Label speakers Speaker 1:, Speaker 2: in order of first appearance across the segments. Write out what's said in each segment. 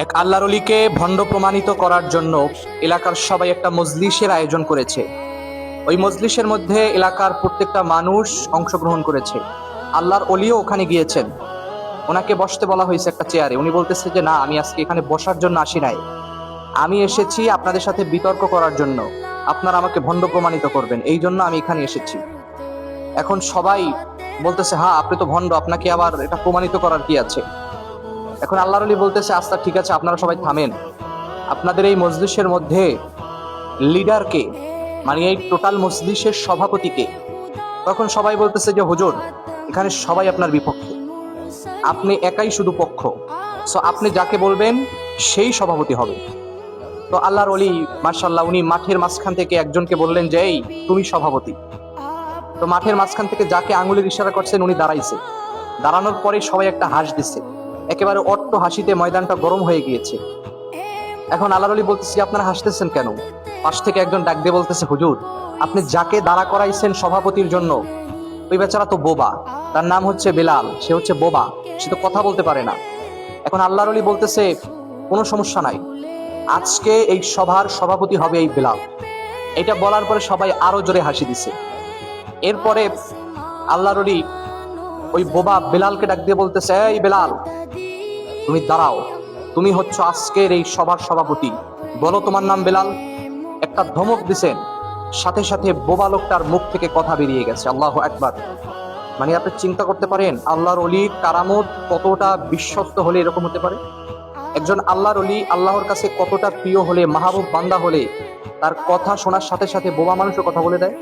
Speaker 1: এক আল্লাহর অলিকে ভণ্ড প্রমাণিত করার জন্য এলাকার সবাই একটা মজলিসের আয়োজন করেছে। ওই মজলিসের মধ্যে এলাকার প্রত্যেকটা মানুষ অংশগ্রহণ করেছে। আল্লাহর অলিও ওখানে গিয়েছেন। ওনাকে বসতে বলা হয়েছে একটা চেয়ারে। উনি বলতেছে যে না, আমি আজকে এখানে বসার জন্য আসি নাই, আমি এসেছি আপনাদের সাথে বিতর্ক করার জন্য। আপনারা আমাকে ভণ্ড প্রমাণিত করবেন, এই জন্য আমি এখানে এসেছি। এখন সবাই বলতেছে হ্যাঁ, আপনি তো ভণ্ড, আপনাকে আবার এটা প্রমাণিত করার কি আছে? এখন আল্লাহর আলী বলতেছে আচ্ছা ঠিক আছে, আপনারা সবাই থামেন। আপনাদের এই মজলিসের মধ্যে লিডারকে, মানে এই টোটাল মজলিসের সভাপতিকে? তখন সবাই বলতেছে যে হুজুর, এখানে সবাই আপনার বিপক্ষে, আপনি একাই শুধু পক্ষ, সো আপনি যাকে বলবেন সেই সভাপতি হবে। তো আল্লাহর অলি মাশাআল্লাহ, উনি মাঠের মাঝখান থেকে একজনকে বললেন যে এই তুমি সভাপতি। তো মাঠের মাঝখান থেকে যাকে আঙুলের ইশারা করছেন উনি দাঁড়াইছে। দাঁড়ানোর পরে সবাই একটা হাসি দিচ্ছে, একেবারে অট্ট হাসিতে ময়দানটা গরম হয়ে গিয়েছে। এখন আল্লাহর আলী বলতেছি আপনারা হাসতেছেন কেন? পাশ থেকে একজন ডাক দিয়ে বলতেছে হুজুর, আপনি যাকে দাঁড়া করাইছেন সভাপতির জন্য ওই বেচারা তো বোবা, তার নাম হচ্ছে বেলাল, সে হচ্ছে বোবা, সে তো কথা বলতে পারে না। এখন আল্লাহর আলী বলতেছে কোনো সমস্যা নাই, আজকে এই সভার সভাপতি হবে এই বেলাল। এটা বলার পরে সবাই আরো জোরে হাসি দিছে। এরপরে আল্লাহর আলী ওই বোবা বেলালকে ডাক দিয়ে বলতেছে এই বেলাল, তুমি দাঁড়াও, তুমি হচ্ছে আজকের এই সভার সভাপতি, বলো তোমার নাম। বেলাল একটা ধমক দিছেন, সাথে সাথে বোবা লোকটার মুখ থেকে কথা বেরিয়ে গেছে। আল্লাহু আকবার। মানে আপনি চিন্তা করতে পারেন আল্লাহর অলির কারামত কতটা বিশ্বস্ত হলে এরকম হতে পারে। একজন আল্লাহর অলি আল্লাহর কাছে কতটা প্রিয় হলে, মাহবুব বান্দা হলে তার কথা শোনার সাথে সাথে বোবা মানুষও কথা বলে দেয়।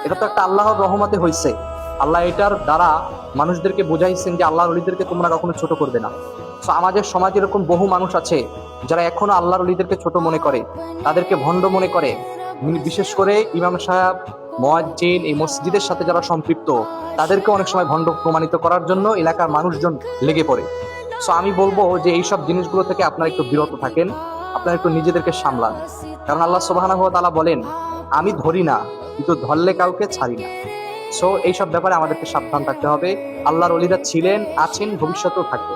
Speaker 1: এটা তো একটা আল্লাহর রহমতে হয়েছে। আল্লাহ এটার দ্বারা মানুষদেরকে বুঝাইছেন যে আল্লাহর অলিদেরকে তোমরা কখনো ছোট করবে না। তো আমাদের সমাজে এরকম বহু মানুষ আছে যারা এখনো আল্লাহর অলিদেরকে ছোট মনে করে, তাদেরকে ভণ্ড মনে করে। বিশেষ করে ইমাম সাহেব, মুয়াজ্জিন, এই মসজিদের সাথে যারা সম্পৃক্ত, তাদেরকে অনেক সময় ভণ্ড প্রমাণিত করার জন্য এলাকার মানুষজন লেগে পড়ে। সো আমি বলবো যে এইসব জিনিসগুলো থেকে আপনারা একটু বিরত থাকেন, আপনারা একটু নিজেদেরকে সামলান। কারণ আল্লাহ সুবহানাহু ওয়া তাআলা বলেন আমি ধরি না, কিন্তু ধরলে কাউকে ছাড়ি না। সো এইসব ব্যাপারে আমাদেরকে সাবধান থাকতে হবে। আল্লাহর ওলিরা ছিলেন, আছেন, ভবিষ্যতেও থাকবে।